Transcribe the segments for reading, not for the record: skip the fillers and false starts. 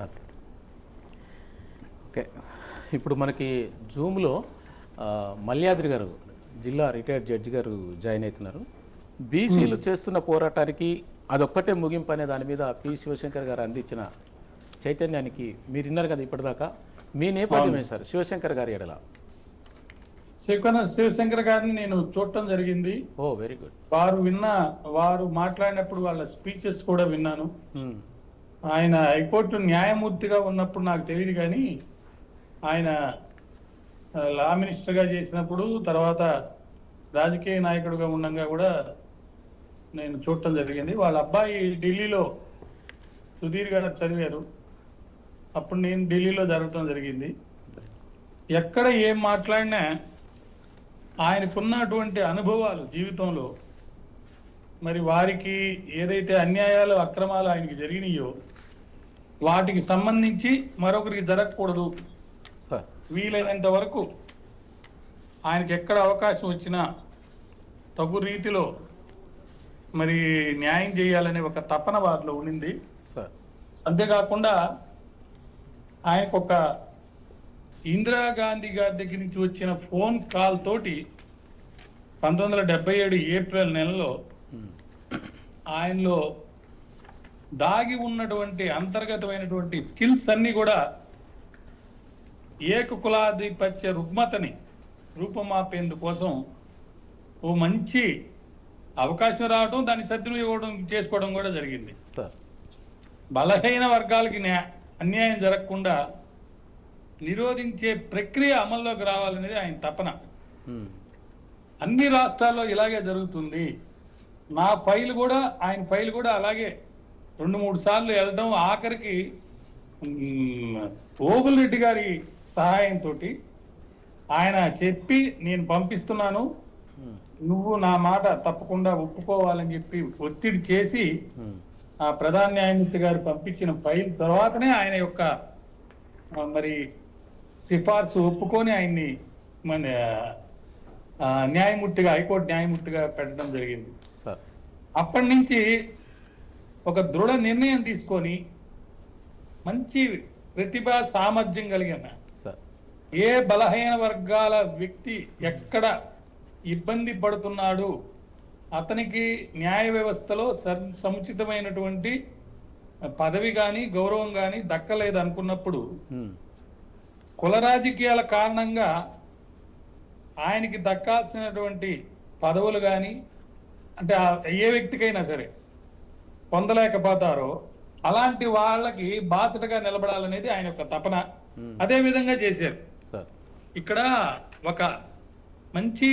Sir okay. ఇప్పుడు మనకి జూమ్లో మల్యాద్రి గారు జిల్లా రిటైర్డ్ జడ్జి గారు జాయిన్ అవుతున్నారు. బీసీలు చేస్తున్న పోరాటానికి అదొక్కటే ముగింపు అనే దాని మీద పి శివశంకర్ గారు అందించిన చైతన్యానికి మీరు విన్నారు కదా ఇప్పటిదాకా. మీ నేపథ్యం ఏంటి సార్ శివశంకర్ గారి ఎడల? శివశంకర్ గారిని నేను చూడటం జరిగింది. ఓ వెరీ గుడ్. వారు మాట్లాడినప్పుడు వాళ్ళ స్పీచెస్ కూడా విన్నాను. ఆయన హైకోర్టు న్యాయమూర్తిగా ఉన్నప్పుడు నాకు తెలియదు, కానీ ఆయన లా మినిస్టర్గా చేసినప్పుడు, తర్వాత రాజకీయ నాయకుడిగా ఉండగా కూడా నేను చూడటం జరిగింది. వాళ్ళ అబ్బాయి ఢిల్లీలో సుధీర్ గారు చదివారు, అప్పుడు నేను ఢిల్లీలో జరగటం జరిగింది. ఎక్కడ ఏం మాట్లాడినా ఆయనకున్నటువంటి అనుభవాలు జీవితంలో, మరి వారికి ఏదైతే అన్యాయాలు అక్రమాలు ఆయనకి జరిగినాయో వాటికి సంబంధించి మరొకరికి జరగకూడదు, వీలైనంత వరకు ఆయనకి ఎక్కడ అవకాశం వచ్చినా తగు రీతిలో మరి న్యాయం చేయాలనే ఒక తపన వారిలో ఉండింది. అంతేకాకుండా ఆయనకు ఒక ఇందిరాగాంధీ గారి దగ్గర నుంచి వచ్చిన ఫోన్ కాల్ తోటి 1977 ఏప్రిల్ నెలలో ఆయనలో దాగి ఉన్నటువంటి అంతర్గతమైనటువంటి స్కిల్స్ అన్ని కూడా ఏకకులాధిపత్య రుగ్మతని రూపమాపేందుకోసం ఓ మంచి అవకాశం రావడం, దాన్ని సద్వినియోగం చేసుకోవడం కూడా జరిగింది. బలహీన వర్గాలకి అన్యాయం జరగకుండా నిరోధించే ప్రక్రియ అమల్లోకి రావాలనేది ఆయన తపన. అన్ని రాష్ట్రాల్లో ఇలాగే జరుగుతుంది. నా ఫైల్ కూడా, ఆయన ఫైల్ కూడా అలాగే 2-3 సార్లు వెళ్ళడం, ఆఖరికి ఓబుల్ రెడ్డి గారి సహాయంతో ఆయన చెప్పి నేను పంపిస్తున్నాను, నువ్వు నా మాట తప్పకుండా ఒప్పుకోవాలని చెప్పి ఒత్తిడి చేసి ఆ ప్రధాన న్యాయమూర్తి గారు పంపించిన ఫైల్ తర్వాతనే ఆయన యొక్క మరి సిఫార్సు ఒప్పుకొని ఆయన్ని మన న్యాయమూర్తిగా, హైకోర్టు న్యాయమూర్తిగా పెట్టడం జరిగింది. అప్పటి నుంచి ఒక దృఢ నిర్ణయం తీసుకొని మంచి ప్రతిభా సామర్థ్యం కలిగిన ఏ బలహీన వర్గాల వ్యక్తి ఎక్కడ ఇబ్బంది పడుతున్నాడు, అతనికి న్యాయ వ్యవస్థలో సముచితమైనటువంటి పదవి కానీ గౌరవం కానీ దక్కలేదు అనుకున్నప్పుడు, కుల రాజకీయాల కారణంగా ఆయనకి దక్కాల్సినటువంటి పదవులు కానీ, అంటే ఏ వ్యక్తికైనా సరే పొందలేకపోతారో అలాంటి వాళ్ళకి బాసటగా నిలబడాలనేది ఆయన యొక్క తపన. అదే విధంగా చేశారు. ఇక్కడ ఒక మంచి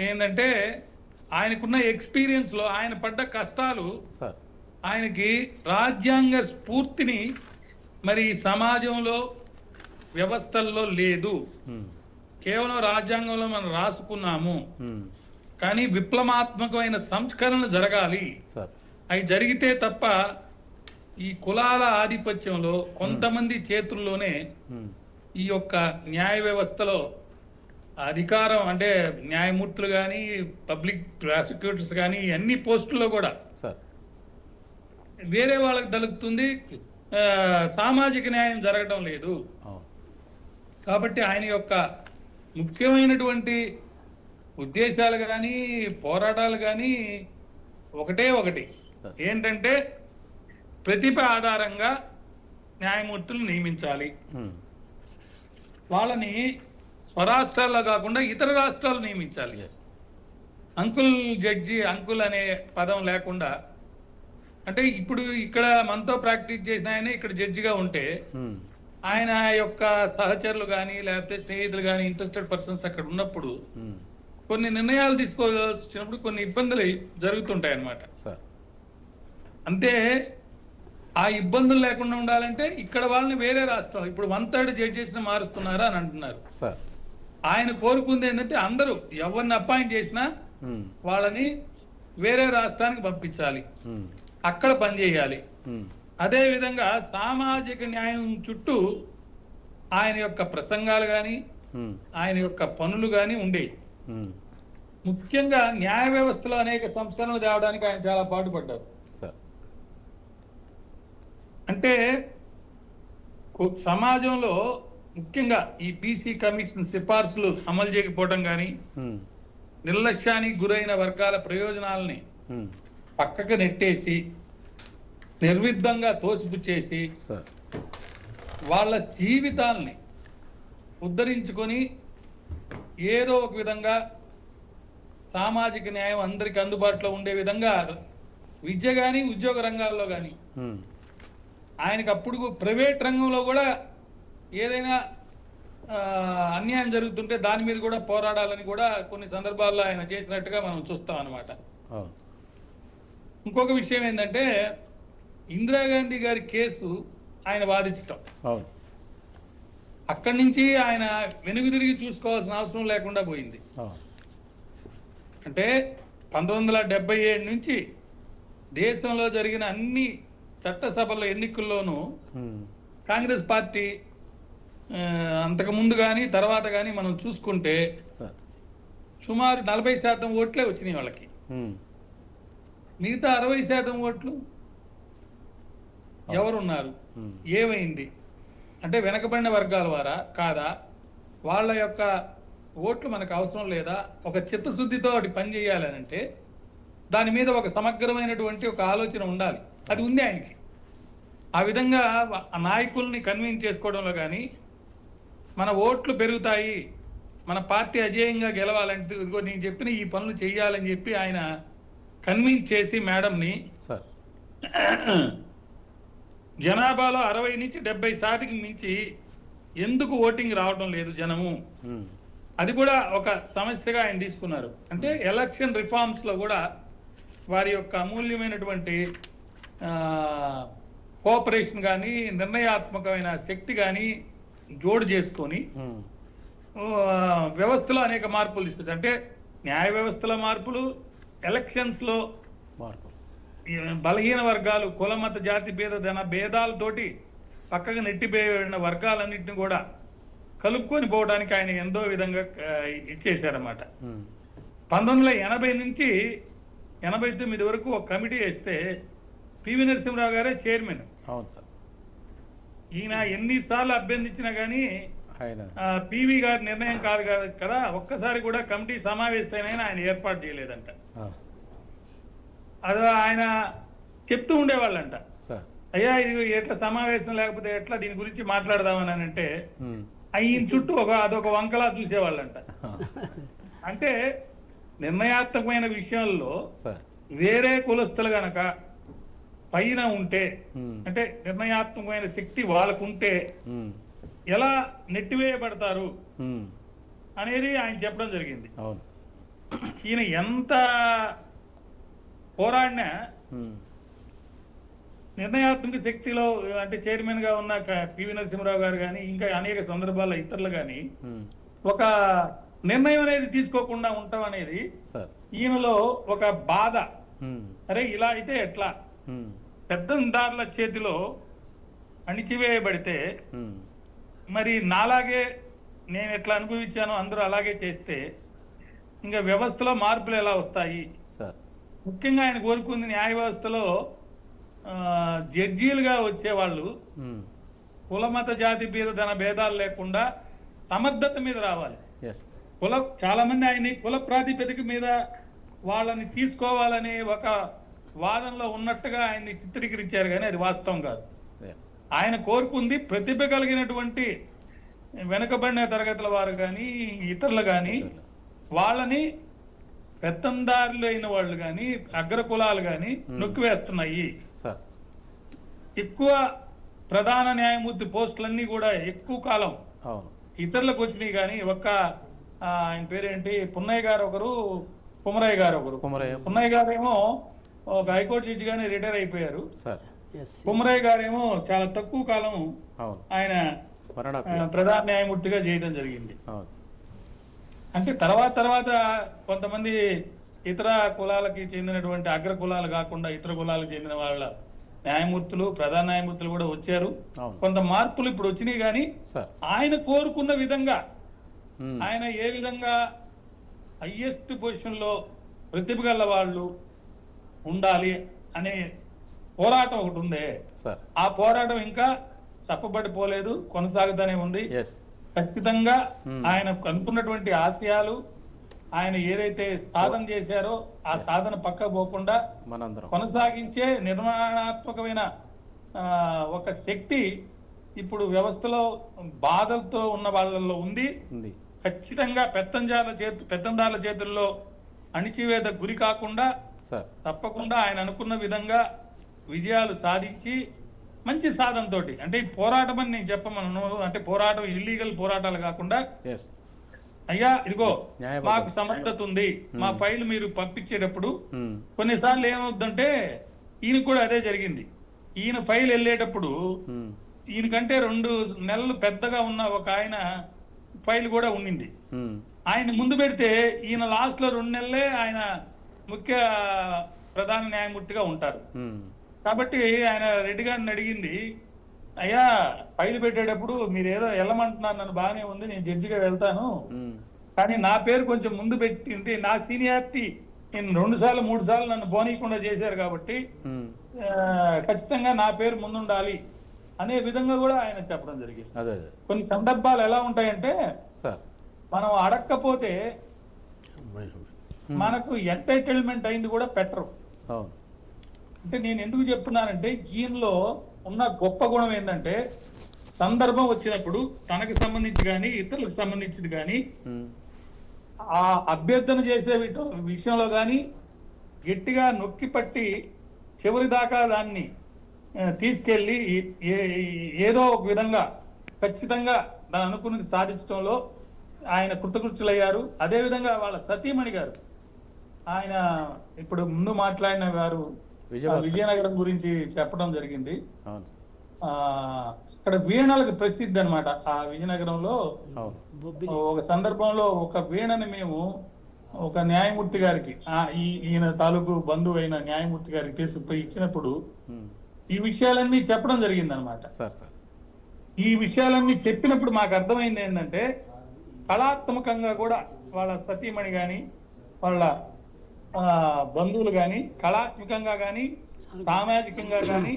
ఏంటంటే ఆయనకున్న ఎక్స్పీరియన్స్ లో ఆయన పడ్డ కష్టాలు ఆయనకి రాజ్యాంగ స్ఫూర్తిని మరి సమాజంలో వ్యవస్థల్లో లేదు. కేవలం రాజ్యాంగంలో మనం రాసుకున్నాము, కానీ విప్లవాత్మకమైన సంస్కరణలు జరగాలి. అవి జరిగితే తప్ప ఈ కులాల ఆధిపత్యంలో కొంతమంది చేతుల్లోనే ఈ యొక్క న్యాయ వ్యవస్థలో అధికారం, అంటే న్యాయమూర్తులు కానీ పబ్లిక్ ప్రాసిక్యూటర్స్ కానీ అన్ని పోస్టుల్లో కూడా వేరే వాళ్ళకి దొరుకుతుంది, సామాజిక న్యాయం జరగడం లేదు. కాబట్టి ఆయన యొక్క ముఖ్యమైనటువంటి ఉద్దేశాలు కానీ పోరాటాలు కానీ ఒకటి ఏంటంటే ప్రతిభ ఆధారంగా న్యాయమూర్తులు నియమించాలి. వాళ్ళని స్వరాష్ట్రాల్లో కాకుండా ఇతర రాష్ట్రాలు నియమించాలి. అంకుల్ జడ్జి, అంకుల్ అనే పదం లేకుండా, అంటే ఇప్పుడు ఇక్కడ మనతో ప్రాక్టీస్ చేసిన ఆయన ఇక్కడ జడ్జిగా ఉంటే ఆయన యొక్క సహచరులు కానీ లేకపోతే స్నేహితులు కానీ ఇంట్రెస్టెడ్ పర్సన్స్ అక్కడ ఉన్నప్పుడు కొన్ని నిర్ణయాలు తీసుకోవాల్సి వచ్చినప్పుడు కొన్ని ఇబ్బందులు జరుగుతుంటాయి అన్నమాట. అంటే ఆ ఇబ్బందులు లేకుండా ఉండాలంటే ఇక్కడ వాళ్ళని వేరే రాష్ట్రం, ఇప్పుడు 1/3 జడ్జెస్ మారుస్తున్నారా అని అంటున్నారు. ఆయన కోరుకుంది ఏంటంటే అందరూ ఎవరిని అపాయింట్ చేసినా వాళ్ళని వేరే రాష్ట్రానికి పంపించాలి, అక్కడ పనిచేయాలి. అదే విధంగా సామాజిక న్యాయం చుట్టూ ఆయన యొక్క ప్రసంగాలు కానీ ఆయన యొక్క పనులు కానీ ఉండేవి. ముఖ్యంగా న్యాయ వ్యవస్థలో అనేక సంస్కరణలు తేవడానికి ఆయన చాలా పాటుపడ్డారు. అంటే సమాజంలో ముఖ్యంగా ఈ బీసీ కమిషన్ సిఫార్సులు అమలు చేయకపోవడం కానీ ఉమ్, నిర్లక్ష్యానికి గురైన వర్గాల ప్రయోజనాలని ఉమ్, పక్కకు నెట్టేసి నిర్విద్ధంగా తోసిపుచ్చేసి సార్ వాళ్ళ జీవితాల్ని ఉద్ధరించుకొని ఏదో ఒక విధంగా సామాజిక న్యాయం అందరికి అందుబాటులో ఉండే విధంగా విద్య కానీ ఉద్యోగ రంగాల్లో కానీ ఉమ్, ఆయనకు అప్పుడు ప్రైవేట్ రంగంలో కూడా ఏదైనా అన్యాయం జరుగుతుంటే దాని మీద కూడా పోరాడాలని కూడా కొన్ని సందర్భాల్లో ఆయన చేసినట్టుగా మనం చూస్తాం అన్నమాట. అవును ఇంకొక విషయం ఏంటంటే ఇందిరాగాంధీ గారి కేసు ఆయన వాదించటం, అవును అక్కడి నుంచి ఆయన వెనుగు తిరిగి చూసుకోవాల్సిన అవసరం లేకుండా పోయింది. అవును అంటే 1977 నుంచి దేశంలో జరిగిన అన్ని చట్టసభల ఎన్నికల్లోనూ ఉమ్, కాంగ్రెస్ పార్టీ అంతకుముందు కానీ తర్వాత కానీ మనం చూసుకుంటే సార్ సుమారు 40% ఓట్లే వచ్చినాయి వాళ్ళకి. ఉమ్, మిగతా 60% ఓట్లు ఎవరున్నారు, ఉమ్, ఏమైంది అంటే వెనకబడిన వర్గాల వారా కాదా, వాళ్ళ యొక్క ఓట్లు మనకు అవసరం లేదా, ఒక చిత్తశుద్ధితో ఒకటి పని చేయాలని అంటే దాని మీద ఒక సమగ్రమైనటువంటి ఒక ఆలోచన ఉండాలి. అది ఉంది ఆయనకి. ఆ విధంగా ఆ నాయకుల్ని కన్విన్స్ చేసుకోవడంలో కానీ మన ఓట్లు పెరుగుతాయి, మన పార్టీ అజేయంగా గెలవాలంటే ఇదిగో నేను చెప్పిన ఈ పనులు చేయాలని చెప్పి ఆయన కన్విన్స్ చేసి మేడంని సార్ జనాభాలో 60 నుంచి 70% మించి ఎందుకు ఓటింగ్ రావడం లేదు జనము, ఉమ్, అది కూడా ఒక సమస్యగా ఆయన తీసుకున్నారు. అంటే ఎలక్షన్ రిఫార్మ్స్ లో కూడా వారి యొక్క అమూల్యమైనటువంటి కోఆపరేషన్ కానీ నిర్ణయాత్మకమైన శక్తి కానీ జోడు చేసుకొని ఉమ్, వ్యవస్థలో అనేక మార్పులు తీసుకొచ్చారు. అంటే న్యాయ వ్యవస్థలో మార్పులు, ఎలక్షన్స్ లో మార్పు ఈ బలహీన వర్గాలు కుల మత జాతి భేదాలతోటి పక్కకు నెట్టిపోయిన వర్గాలన్నింటినీ కూడా కలుపుకొని పోవడానికి ఆయన ఎంతో విధంగా ఇచ్చేశారన్నమాట. ఉమ్, 1980 నుంచి 89 వరకు ఒక కమిటీ వేస్తే పివి నరసింహరావు గారే చైర్మన్. అవును సార్ ఈయన ఎన్నిసార్లు అభ్యర్థించినా కానీ ఆయన పివి గారి నిర్ణయం కాదు కదా, ఒక్కసారి కూడా కమిటీ సమావేశాన్ని ఆయన ఏర్పాటు చేయలేదంట. ఆ, అది ఆయన చెప్తూ ఉండేవాళ్ళంట, సార్ అయ్యా ఇది ఎట్లా సమావేశం లేకపోతే ఎట్లా దీని గురించి మాట్లాడదామని అంటే ఉమ్, ఈయన చుట్టూ అదొక వంకలా చూసేవాళ్ళంట. అంటే నిర్ణయాత్మకమైన విషయాల్లో సార్ వేరే కులస్తులు గనక పైన ఉంటే ఉమ్, అంటే నిర్ణయాత్మకమైన శక్తి వాళ్ళకుంటే ఉమ్, ఎలా నెట్టివేయబడతారు ఉమ్, అనేది ఆయన చెప్పడం జరిగింది. అవును ఈయన ఎంత పోరాడినా ఉమ్, నిర్ణయాత్మక శక్తిలో అంటే చైర్మన్ గా ఉన్న పివి నరసింహరావు గారు కానీ ఇంకా అనేక సందర్భాల్లో ఇతరులు కానీ ఉమ్, ఒక నిర్ణయం అనేది తీసుకోకుండా ఉండటం అనేది సార్ ఈయనలో ఒక బాధ. ఉమ్, అరే ఇలా అయితే ఎట్లా, ఉమ్, పెద్దందారుల చేతిలో అణిచివేయబడితే ఉమ్, మరి నాలాగే నేను ఎట్లా అనుభవించానో అందరూ అలాగే చేస్తే ఇంకా వ్యవస్థలో మార్పులు ఎలా వస్తాయి. సార్ ముఖ్యంగా ఆయన కోరుకుంది న్యాయ వ్యవస్థలో జడ్జీలుగా వచ్చేవాళ్ళు ఉమ్, కులమత జాతి భేదాలు లేకుండా సమర్థత మీద రావాలి. ఎస్ చాలా మంది ఆయన్ని కుల ప్రాతిపదిక మీద వాళ్ళని తీసుకోవాలనే ఒక వాదనలో ఉన్నట్టుగా ఆయన్ని చిత్రీకరించారు, కానీ అది వాస్తవం కాదు. ఆయన కోరుకుంది ప్రతిభ కలిగినటువంటి వెనుకబడిన తరగతుల వారు కానీ ఇతరులు కానీ వాళ్ళని పెత్తందారులు అయిన వాళ్ళు కానీ అగ్ర కులాలు కానీ నొక్కివేస్తున్నాయి. సార్ ఎక్కువ ప్రధాన న్యాయమూర్తి పోస్టులన్నీ కూడా ఎక్కువ కాలం అవును ఇతరులకు వచ్చినాయి. కానీ ఆయన పేరేంటి పున్నయ్య గారు ఒకరు, కుమరయ్య గారు ఒకరు. కుమరయ్య పున్నయ్య గారేమో ఒక హైకోర్టు జడ్జి గానే రిటైర్ అయిపోయారు. సార్ కుమరయ్య గారేమో చాలా తక్కువ కాలం అవును ఆయన మరణ ప్రధాన న్యాయమూర్తిగా చేయడం జరిగింది. అవును అంటే తర్వాత కొంతమంది ఇతర కులాలకి చెందినటువంటి అగ్ర కులాలు కాకుండా ఇతర కులాలకు చెందిన వాళ్ళ న్యాయమూర్తులు, ప్రధాన న్యాయమూర్తులు కూడా వచ్చారు. అవును కొంత మార్పులు ఇప్పుడు వచ్చినాయి. కానీ సార్ ఆయన కోరుకున్న విధంగా ఉమ్, ఆయన ఏ విధంగా హయ్యెస్ట్ పొజిషన్ లో ప్రతిభ గల వాళ్ళు ఉండాలి అనే పోరాటం ఒకటి ఉందే, సార్ ఆ పోరాటం ఇంకా చెప్పబడిపోలేదు, కొనసాగుతూనే ఉంది. ఎస్ ఖచ్చితంగా ఆయన అనుకున్నటువంటి ఆశయాలు, ఆయన ఏదైతే సాధన చేశారో ఆ సాధన పక్కకు పోకుండా మనందరం కొనసాగించే నిర్మాణాత్మకమైన ఒక శక్తి ఇప్పుడు వ్యవస్థలో బాధలతో ఉన్న వాళ్ళల్లో ఉంది. ఉంది. ఖచ్చితంగా పెత్తందారుల చేతుల్లో అణిచివేత గురి కాకుండా సార్ తప్పకుండా ఆయన అనుకున్న విధంగా విజయాలు సాధించి మంచి సాధనతోటి, అంటే ఈ పోరాటం అని నేను చెప్పమను, అంటే పోరాటం ఇల్లీగల్ పోరాటాలు కాకుండా, ఎస్ అయ్యా ఇదిగో న్యాయబద్ధం. మాకు సమర్థత ఉంది, మా ఫైల్ మీరు పంపించేటప్పుడు కొన్నిసార్లు ఏమవుతుందంటే, ఈయన కూడా అదే జరిగింది. ఈయన ఫైల్ వెళ్ళేటప్పుడు ఈయనకంటే 2 నెలలు పెద్దగా ఉన్న ఒక ఆయన ఫైల్ కూడా ఉండింది. ఆయన ముందు పెడితే ఈయన లాస్ట్ లో 2 నెలలే ఆయన ముఖ్య ప్రధాన న్యాయమూర్తిగా ఉంటారు. కాబట్టి ఆయన రెడ్డి గారిని అడిగింది, అయ్యా ఫైల్ పెట్టేటప్పుడు మీరు ఏదో వెళ్ళమంటున్నారు, నన్ను బాగానే ఉంది, నేను జడ్జిగా వెళ్తాను, కానీ నా పేరు కొంచెం ముందు పెట్టి, నా సీనియారిటీ నేను 2 సార్లు 3 సార్లు నన్ను పోనీయకుండా చేశారు కాబట్టి ఖచ్చితంగా నా పేరు ముందుండాలి అనే విధంగా కూడా ఆయన చెప్పడం జరిగింది. కొన్ని సందర్భాలు ఎలా ఉంటాయంటే, మనం అడక్కపోతే మనకు ఎంటైటిల్మెంట్ అయింది కూడా పెట్టరు. అంటే నేను ఎందుకు చెప్తున్నానంటే, ఈయనలో ఉన్న గొప్ప గుణం ఏంటంటే, సందర్భం వచ్చినప్పుడు తనకి సంబంధించి కానీ ఇతరులకు సంబంధించింది కానీ ఆ అభ్యర్థన చేసే విషయంలో కానీ గట్టిగా నొక్కి పట్టి చివరి దాకా దాన్ని తీసుకెళ్ళి ఏదో ఒక విధంగా ఖచ్చితంగా దాని అనుకున్నది సాధించడంలో ఆయన కృతకృత్యులయ్యారు. అదేవిధంగా వాళ్ళ సతీమణి గారు, ఆయన ఇప్పుడు ముందు మాట్లాడిన వారు విజయనగరం గురించి చెప్పడం జరిగింది. అక్కడ వీణలకు ప్రసిద్ధి అన్నమాట. ఆ విజయనగరంలో ఒక సందర్భంలో ఒక వీణని మేము ఒక న్యాయమూర్తి గారికి, ఈయన తాలూకు బంధువు అయిన న్యాయమూర్తి గారికి తీసుకుపోయి ఇచ్చినప్పుడు ఈ విషయాలన్నీ చెప్పడం జరిగింది అనమాట. ఈ విషయాలన్నీ చెప్పినప్పుడు మాకు అర్థమైంది ఏంటంటే, కళాత్మకంగా కూడా వాళ్ళ సతీమణి కానీ వాళ్ళ బంధువులు కానీ కళాత్మకంగా కానీ సామాజికంగా కానీ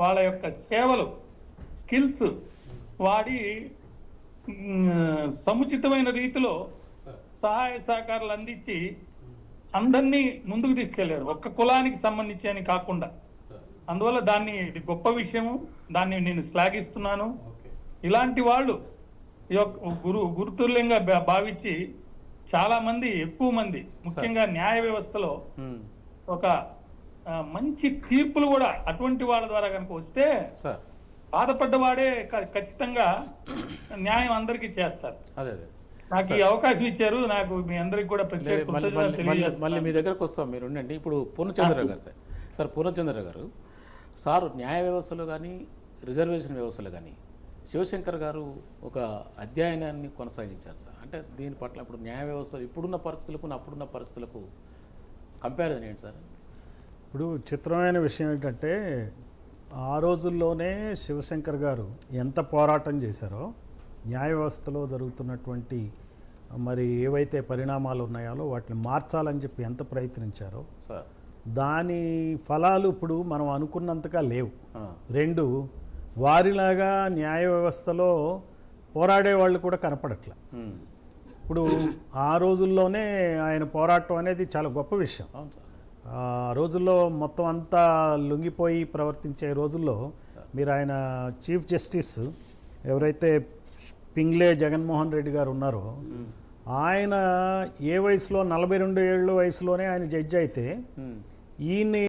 వాళ్ళ యొక్క సేవలు, స్కిల్స్ వాడి సముచితమైన రీతిలో సహాయ సహకారాలు అందించి అందరినీ ముందుకు తీసుకెళ్లారు, ఒక్క కులానికి సంబంధించి అని కాకుండా. అందువల్ల దాన్ని ఇది గొప్ప విషయము, దాన్ని నేను శ్లాఘిస్తున్నాను. ఇలాంటి వాళ్ళు గురుతుల్యంగా భావించి చాలా మంది, ఎక్కువ మంది, ముఖ్యంగా న్యాయ వ్యవస్థలో ఒక మంచి తీర్పులు కూడా అటువంటి వాళ్ళ ద్వారా కనుక వస్తే బాధపడ్డవాడే ఖచ్చితంగా న్యాయం అందరికీ చేస్తారు. నాకు ఈ అవకాశం ఇచ్చారు, నాకు మీ అందరికి కూడా ప్రత్యేక కృతజ్ఞతలు తెలియజేస్తాను. మళ్ళీ మీ దగ్గరకు వస్తాం, మీరు ఉండండి. ఇప్పుడు పూర్ణచంద్ర గారు సార్ పూర్ణచంద్ర గారు సార్ న్యాయ వ్యవస్థలో కానీ రిజర్వేషన్ వ్యవస్థలో కానీ శివశంకర్ గారు ఒక అధ్యయనాన్ని కొనసాగించారు సార్. అంటే దీని పట్ల ఇప్పుడు న్యాయ వ్యవస్థ ఇప్పుడున్న పరిస్థితులకు అప్పుడున్న పరిస్థితులకు కంపారిజన్ ఏంటి సార్? ఇప్పుడు చిత్రమైన విషయం ఏంటంటే, ఆ రోజుల్లోనే శివశంకర్ గారు ఎంత పోరాటం చేశారో, న్యాయ వ్యవస్థలో జరుగుతున్నటువంటి మరి ఏవైతే పరిణామాలు ఉన్నాయో వాటిని మార్చాలని చెప్పి ఎంత ప్రయత్నించారో, దాని ఫలాలు ఇప్పుడు మనం అనుకున్నంతగా లేవు. 2, వారిలాగా న్యాయ వ్యవస్థలో పోరాడే వాళ్ళు కూడా కనపడట్ల. ఇప్పుడు ఆ రోజుల్లోనే ఆయన పోరాటం అనేది చాలా గొప్ప విషయం. ఆ రోజుల్లో మొత్తం అంతా లొంగిపోయి ప్రవర్తించే రోజుల్లో మీరు ఆయన చీఫ్ జస్టిస్ ఎవరైతే పింగ్లే జగన్మోహన్ రెడ్డి గారు ఉన్నారో, ఆయన ఏ వయసులో 42 ఏళ్ళ వయసులోనే ఆయన జడ్జి అయితే, ఈయన్ని